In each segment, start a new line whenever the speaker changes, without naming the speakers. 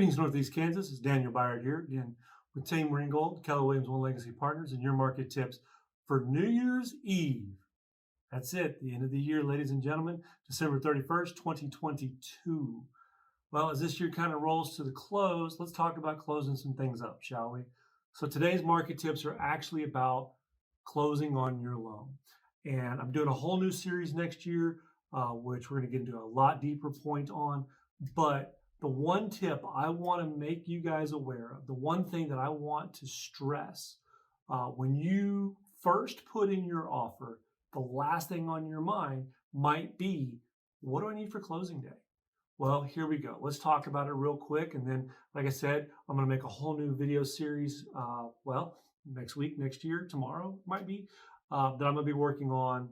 Greetings, Northeast Kansas. It's Daniel Byard here again with Team Ringgold, Keller Williams One Legacy Partners, and your market tips for New Year's Eve. That's it, the end of the year, ladies and gentlemen, December 31st, 2022. Well, as this year kind of rolls to the close, let's talk about closing some things up, shall we? So today's market tips are actually about closing on your loan. And I'm doing a whole new series next year, which we're going to get into a lot deeper point on. But the one tip I want to make you guys aware of, the one thing that I want to stress, when you first put in your offer, the last thing on your mind might be, what do I need for closing day? Well, here we go. Let's talk about it real quick. And then, like I said, I'm going to make a whole new video series, next week, next year, tomorrow might be, that I'm going to be working on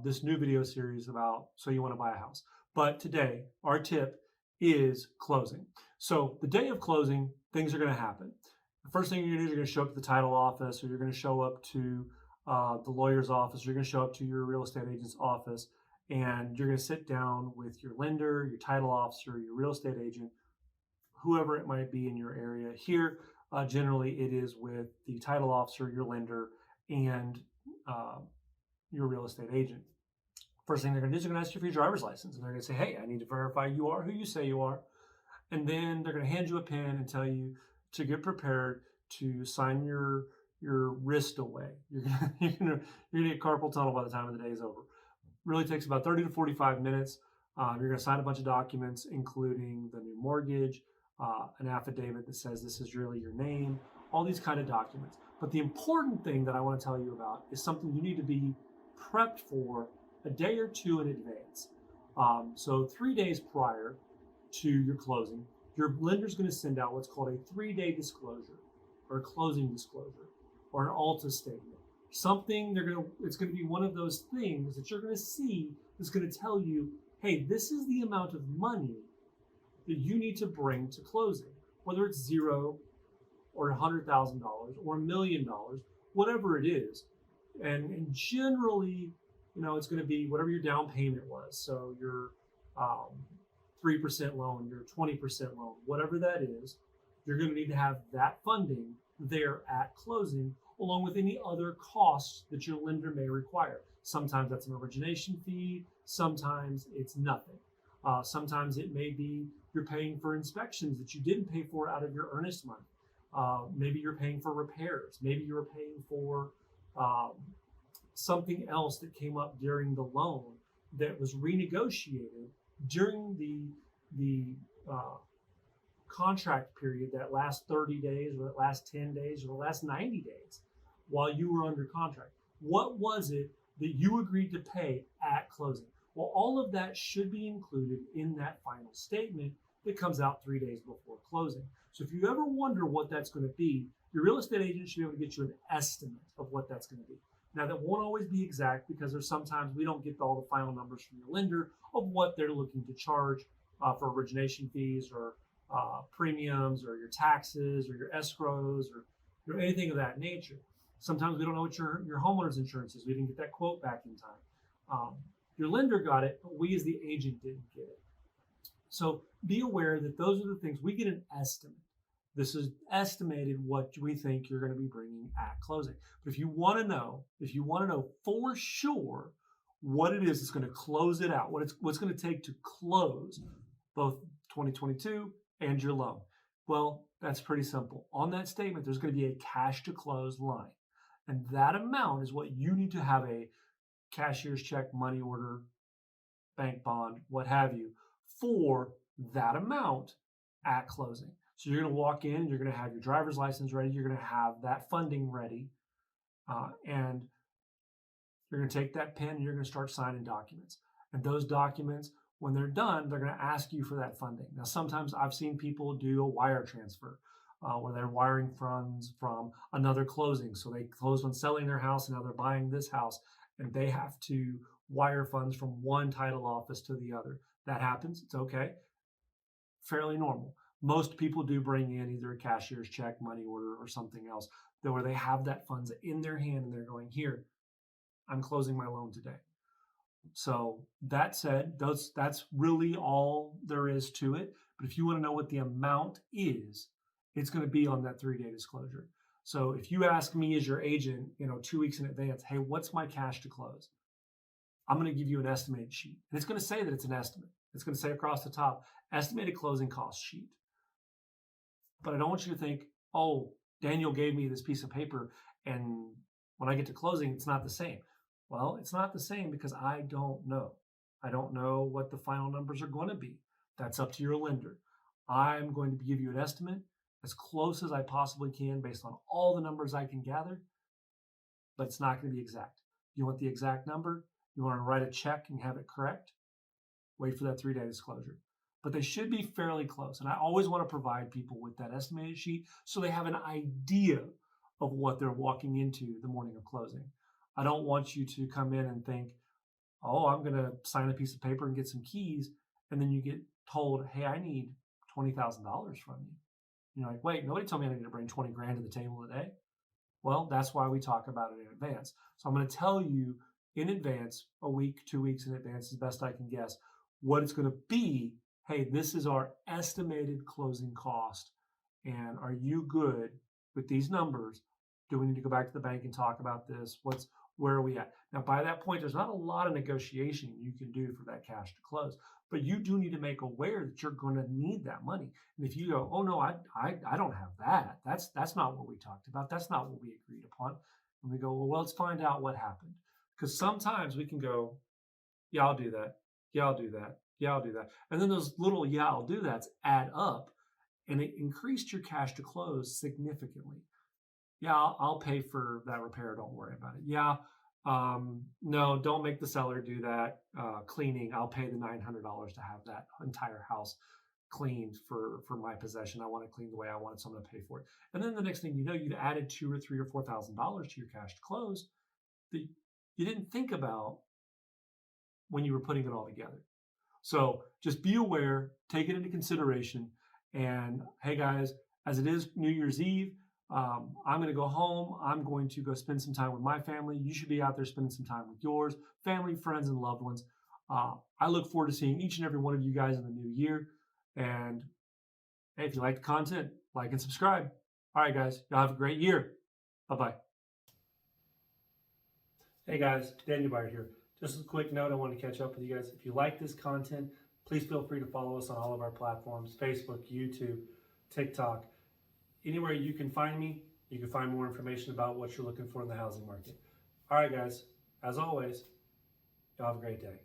this new video series about So You Want to Buy a House. But today, our tip is closing. So the day of closing, things are going to happen. The first thing you're going to do is you're going to show up to the title office, or you're going to show up to the lawyer's office, or you're going to show up to your real estate agent's office, and you're going to sit down with your lender, your title officer, your real estate agent, whoever it might be in your area. Here, generally it is with the title officer, your lender, and your real estate agent. First thing they're going to do is they're going to ask you for your driver's license. And they're going to say, hey, I need to verify you are who you say you are. And then they're going to hand you a pen and tell you to get prepared to sign your wrist away. You're going to get carpal tunnel by the time the day is over. Really takes about 30 to 45 minutes. You're going to sign a bunch of documents, including the new mortgage, an affidavit that says this is really your name, all these kind of documents. But the important thing that I want to tell you about is something you need to be prepped for a day or two in advance. So 3 days prior to your closing, your lender's going to send out what's called a 3-day disclosure, or a closing disclosure, or an ALTA statement. Something it's going to be one of those things that you're going to see that's going to tell you, hey, this is the amount of money that you need to bring to closing, whether it's $0 or $100,000 or $1 million, whatever it is. And generally, it's going to be whatever your down payment was. So your 3% loan, your 20% loan, whatever that is, you're going to need to have that funding there at closing, along with any other costs that your lender may require. Sometimes that's an origination fee. Sometimes it's nothing. Sometimes it may be you're paying for inspections that you didn't pay for out of your earnest money. Maybe you're paying for repairs. Maybe you're paying for something else that came up during the loan that was renegotiated during the contract period, that last 30 days or that last 10 days or the last 90 days while you were under contract. What was it that you agreed to pay at closing? Well, all of that should be included in that final statement that comes out 3 days before closing. So if you ever wonder what that's going to be, your real estate agent should be able to get you an estimate of what that's going to be. Now, that won't always be exact, because there's sometimes we don't get all the final numbers from your lender of what they're looking to charge for origination fees, or premiums, or your taxes, or your escrows, or anything of that nature. Sometimes we don't know what your homeowner's insurance is. We didn't get that quote back in time. Your lender got it, but we as the agent didn't get it. So be aware that those are the things. We get an estimate. This is estimated what we think you're going to be bringing at closing. But if you want to know for sure what it is that's going to close it out, what's going to take to close both 2022 and your loan, well, that's pretty simple. On that statement, there's going to be a cash to close line. And that amount is what you need to have a cashier's check, money order, bank bond, what have you, for that amount at closing. So you're going to walk in, you're going to have your driver's license ready, you're going to have that funding ready, and you're going to take that pen and you're going to start signing documents. And those documents, when they're done, they're going to ask you for that funding. Now, sometimes I've seen people do a wire transfer where they're wiring funds from another closing. So they closed on selling their house and now they're buying this house, and they have to wire funds from one title office to the other. That happens. It's okay. Fairly normal. Most people do bring in either a cashier's check, money order, or something else where they have that funds in their hand and they're going, here, I'm closing my loan today. So that said, that's really all there is to it. But if you want to know what the amount is, it's going to be on that 3-day disclosure. So if you ask me as your agent, 2 weeks in advance, hey, what's my cash to close? I'm going to give you an estimated sheet. And it's going to say that it's an estimate. It's going to say across the top, estimated closing cost sheet. But I don't want you to think, oh, Daniel gave me this piece of paper, and when I get to closing, it's not the same. Well, it's not the same because I don't know. I don't know what the final numbers are going to be. That's up to your lender. I'm going to give you an estimate as close as I possibly can based on all the numbers I can gather, but it's not going to be exact. You want the exact number? You want to write a check and have it correct? Wait for that 3-day disclosure. But they should be fairly close. And I always want to provide people with that estimated sheet so they have an idea of what they're walking into the morning of closing. I don't want you to come in and think, oh, I'm going to sign a piece of paper and get some keys. And then you get told, hey, I need $20,000 from you. You're like, wait, nobody told me I need to bring 20 grand to the table today. Well, that's why we talk about it in advance. So I'm going to tell you in advance, a week, 2 weeks in advance, as best I can guess, what it's going to be. Hey, this is our estimated closing cost. And are you good with these numbers? Do we need to go back to the bank and talk about this? Where are we at? Now, by that point, there's not a lot of negotiation you can do for that cash to close, but you do need to make aware that you're going to need that money. And if you go, oh no, I don't have that. That's not what we talked about. That's not what we agreed upon. And we go, well, let's find out what happened. Because sometimes we can go, yeah, I'll do that. Yeah, I'll do that. Yeah, I'll do that. And then those little yeah, I'll do that's add up, and it increased your cash to close significantly. Yeah, I'll pay for that repair. Don't worry about it. Yeah, no, don't make the seller do that cleaning. I'll pay the $900 to have that entire house cleaned for my possession. I want it cleaned the way I want it, so I'm going to pay for it. And then the next thing you know, you've added $2,000 or $3,000 or $4,000 to your cash to close that you didn't think about when you were putting it all together. So just be aware, take it into consideration. And hey guys, as it is New Year's Eve, I'm going to go home. I'm going to go spend some time with my family. You should be out there spending some time with yours, family, friends, and loved ones. I look forward to seeing each and every one of you guys in the new year. And hey, if you like the content, like and subscribe. All right, guys, y'all have a great year. Bye-bye. Hey guys, Daniel Byard here. Just a quick note, I want to catch up with you guys. If you like this content, please feel free to follow us on all of our platforms, Facebook, YouTube, TikTok. Anywhere you can find me, you can find more information about what you're looking for in the housing market. All right, guys, as always, y'all have a great day.